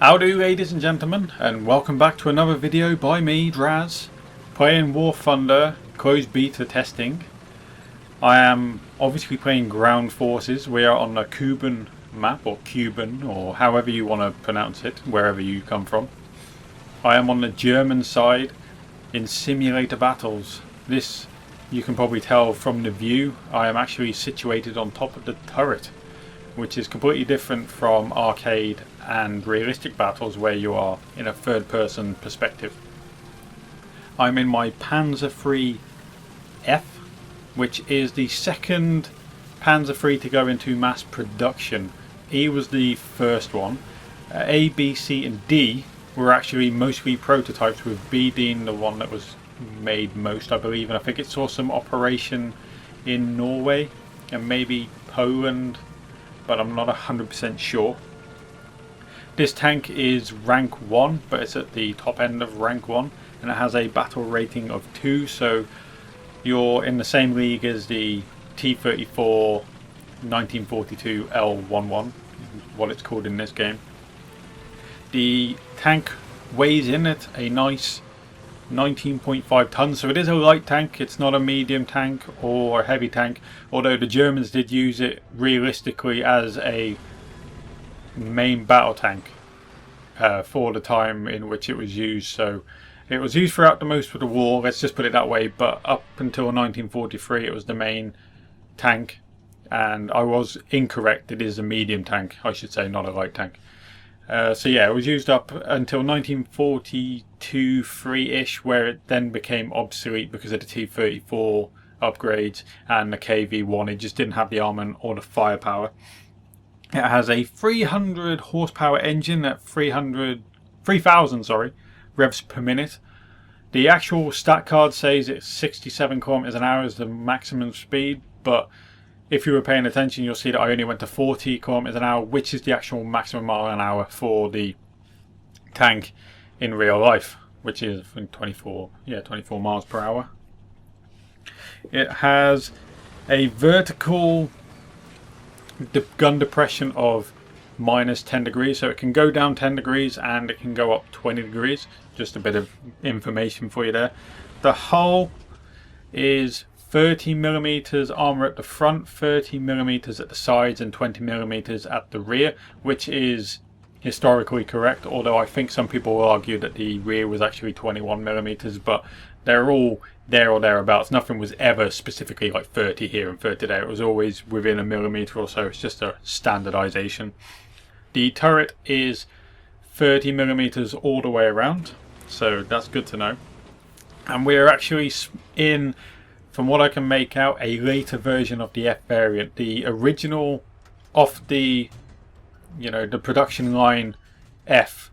Howdy ladies and gentlemen, and welcome back to another video by me, Draz, playing War Thunder closed beta testing. I am obviously playing Ground Forces. We are on the Kuban map, or Cuban, or however you want to pronounce it, wherever you come from. I am on the German side in simulator battles. This, you can probably tell from the view, I am actually situated on top of the turret, which is completely different from arcade and realistic battles where you are in a third person perspective. I'm in my Panzer III F, which is the second Panzer III to go into mass production. E was the first one. A, B, C and D were actually mostly prototypes, with B being the one that was made most, I believe, and I think it saw some operation in Norway and maybe Poland, but I'm not 100% sure. This tank is rank 1, but it's at the top end of rank 1, and it has a battle rating of 2, so you're in the same league as the T-34 1942 L11, what it's called in this game. The tank weighs in at a nice 19.5 tons, so it is a light tank. It's not a medium tank or a heavy tank, although the Germans did use it realistically as a main battle tank for the time in which it was used. So it was used throughout the most of the war, let's just put it that way, but up until 1943 it was the main tank, and I was incorrect. It is a medium tank, I should say, not a light tank. So yeah, it was used up until 1942-3-ish, where it then became obsolete because of the T-34 upgrades and the KV-1. It just didn't have the armament or the firepower. It has a 300 horsepower engine at 3,000 revs per minute. The actual stat card says it's 67 kilometers an hour is the maximum speed, but if you were paying attention, you'll see that I only went to 40 kilometers an hour, which is the actual maximum mile an hour for the tank in real life, which is 24 miles per hour. It has a vertical gun depression of minus 10 degrees, so it can go down 10 degrees and it can go up 20 degrees. Just a bit of information for you there. The hull is 30mm armour at the front, 30mm at the sides and 20mm at the rear, which is historically correct, although I think some people will argue that the rear was actually 21mm, but they're all there or thereabouts. Nothing was ever specifically like 30 here and 30 there. It was always within a millimetre or so. It's just a standardisation. The turret is 30mm all the way around, so that's good to know. And we're actually in, from what I can make out, a later version of the F variant. The original off the, the production line F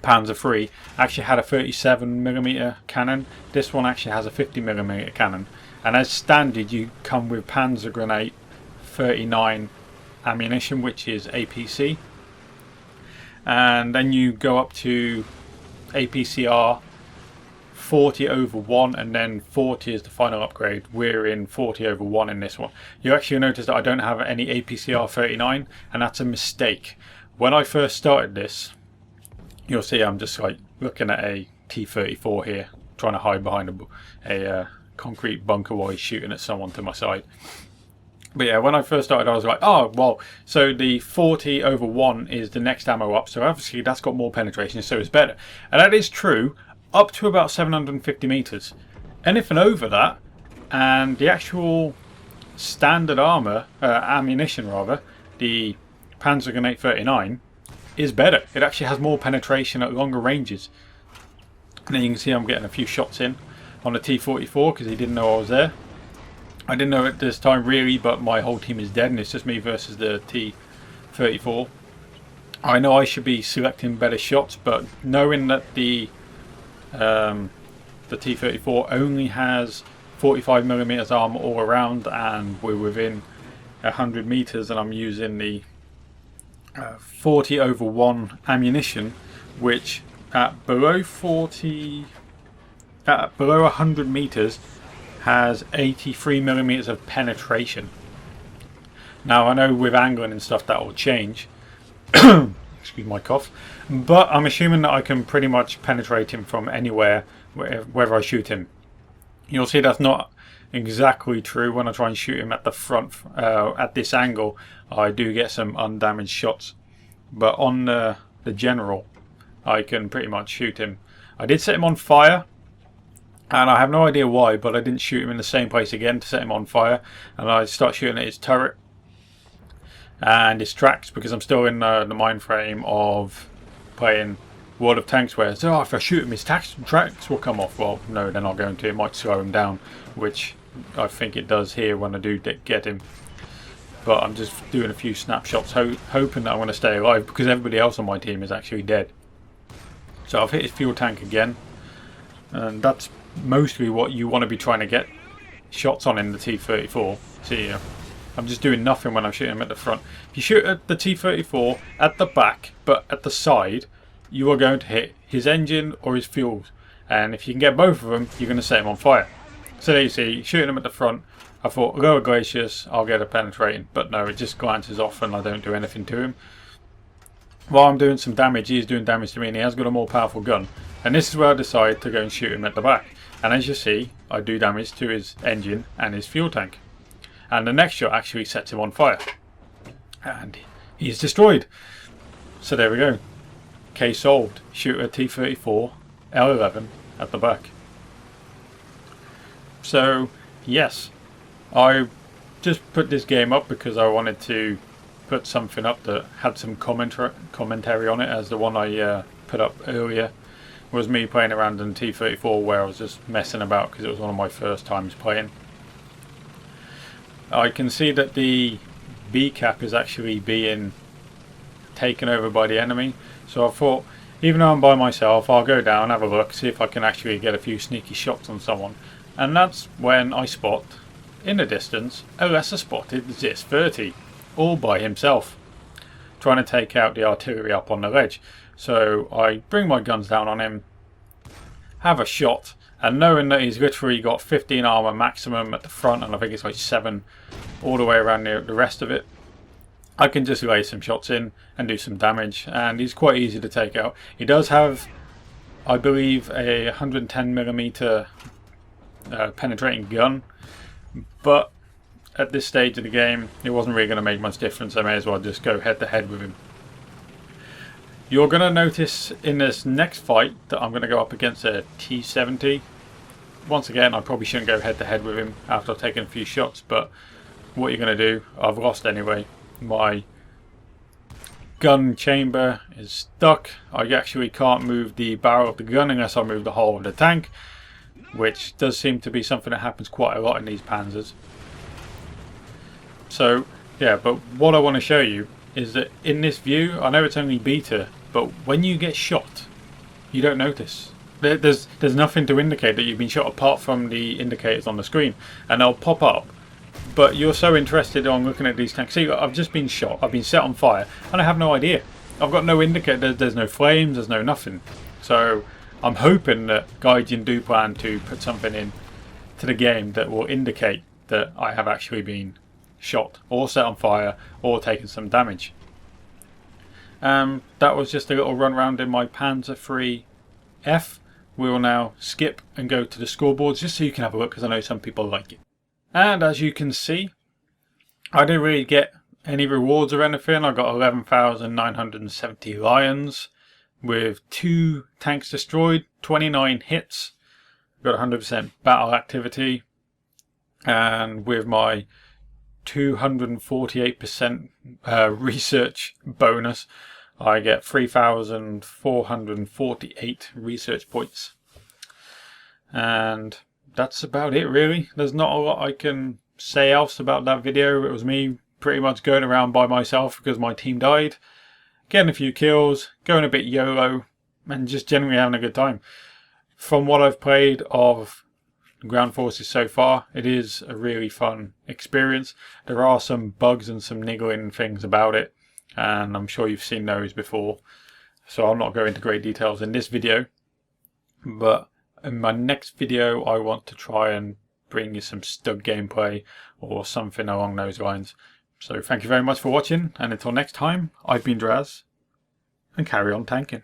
Panzer III actually had a 37mm cannon. This one actually has a 50mm cannon, and as standard you come with PzGr 39 ammunition, which is APC, and then you go up to APCR 40/1, and then 40 is the final upgrade. We're in 40/1 in this one. You actually notice that I don't have any APCR 39, and that's a mistake. When I first started this, you'll see I'm just like looking at a T-34 here, trying to hide behind a concrete bunker while he's shooting at someone to my side. But yeah, when I first started I was like, oh well, so the 40/1 is the next ammo up, so obviously that's got more penetration, so it's better. And that is true up to about 750 meters. Anything over that, and the actual standard armor, ammunition rather, the PzGr 39 is better. It actually has more penetration at longer ranges. And then you can see I'm getting a few shots in on the T-44 because he didn't know I was there. I didn't know at this time really, but my whole team is dead and it's just me versus the T-34. I know I should be selecting better shots, but knowing that the T-34 only has 45mm armor all around and we're within 100 meters, and I'm using the 40/1 ammunition, which at below 100 meters has 83mm of penetration. Now I know with angling and stuff that will change, excuse excuse my cough. But I'm assuming that I can pretty much penetrate him from anywhere, wherever I shoot him. You'll see that's not exactly true. When I try and shoot him at the front, at this angle, I do get some undamaged shots. But on the general, I can pretty much shoot him. I did set him on fire, and I have no idea why, but I didn't shoot him in the same place again to set him on fire. And I start shooting at his turret and his tracks, because I'm still in the mind frame of playing World of Tanks, where so if I shoot him, his tracks will come off. Well, no, they're not going to. It might slow him down, which I think it does here when I do get him. But I'm just doing a few snapshots, hoping that I'm going to stay alive, because everybody else on my team is actually dead. So I've hit his fuel tank again, and that's mostly what you want to be trying to get shots on in the T-34. See, I'm just doing nothing when I'm shooting him at the front. If you shoot at the T-34 at the back, but at the side, you are going to hit his engine or his fuels. And if you can get both of them, you're going to set him on fire. So there you see, shooting him at the front, I thought, lower glaciers, I'll get a penetrating. But no, it just glances off and I don't do anything to him. While I'm doing some damage, he's doing damage to me, and he has got a more powerful gun. And this is where I decide to go and shoot him at the back. And as you see, I do damage to his engine and his fuel tank. And the next shot actually sets him on fire. And he's destroyed. So there we go. Case solved. Shoot a T-34 L11 at the back. So, yes. I just put this game up because I wanted to put something up that had some commentary on it, as the one I put up earlier was me playing around in T-34, where I was just messing about because it was one of my first times playing. I can see that the B cap is actually being taken over by the enemy, so I thought, even though I'm by myself, I'll go down, have a look, see if I can actually get a few sneaky shots on someone. And that's when I spot, in the distance, a lesser spotted ZIS-30, all by himself, trying to take out the artillery up on the ledge. So I bring my guns down on him, have a shot, and knowing that he's literally got 15 armor maximum at the front, and I think it's like 7 all the way around the rest of it, I can just lay some shots in and do some damage, and he's quite easy to take out. He does have, I believe, a 110mm penetrating gun, but at this stage of the game it wasn't really going to make much difference. I may as well just go head to head with him. You're going to notice in this next fight that I'm going to go up against a T-70. Once again, I probably shouldn't go head to head with him after I've taken a few shots, but what you're going to do, I've lost anyway. My gun chamber is stuck. I actually can't move the barrel of the gun unless I move the hull of the tank, which does seem to be something that happens quite a lot in these Panzers. So yeah, but what I want to show you is that in this view, I know it's only beta, but when you get shot, you don't notice. There's nothing to indicate that you've been shot apart from the indicators on the screen, and they'll pop up. But you're so interested on looking at these tanks. See, I've just been shot, I've been set on fire, and I have no idea. I've got no indicator, there's no flames, there's no nothing. So I'm hoping that Gaijin do plan to put something in to the game that will indicate that I have actually been shot, or set on fire, or taken some damage. That was just a little run around in my Panzer III F. We will now skip and go to the scoreboards just so you can have a look, because I know some people like it. And as you can see, I didn't really get any rewards or anything. I got 11,970 lions with 2 tanks destroyed, 29 hits, got 100% battle activity, and with my 248% research bonus, I get 3,448 research points. And that's about it really. There's not a lot I can say else about that video. It was me pretty much going around by myself because my team died, getting a few kills, going a bit YOLO, and just generally having a good time. From what I've played of Ground Forces so far, it is a really fun experience. There are some bugs and some niggling things about it, and I'm sure you've seen those before, so I'll not go into great details in this video. But in my next video I want to try and bring you some Stug gameplay or something along those lines. So thank you very much for watching, and until next time, I've been Draz. and carry on tanking.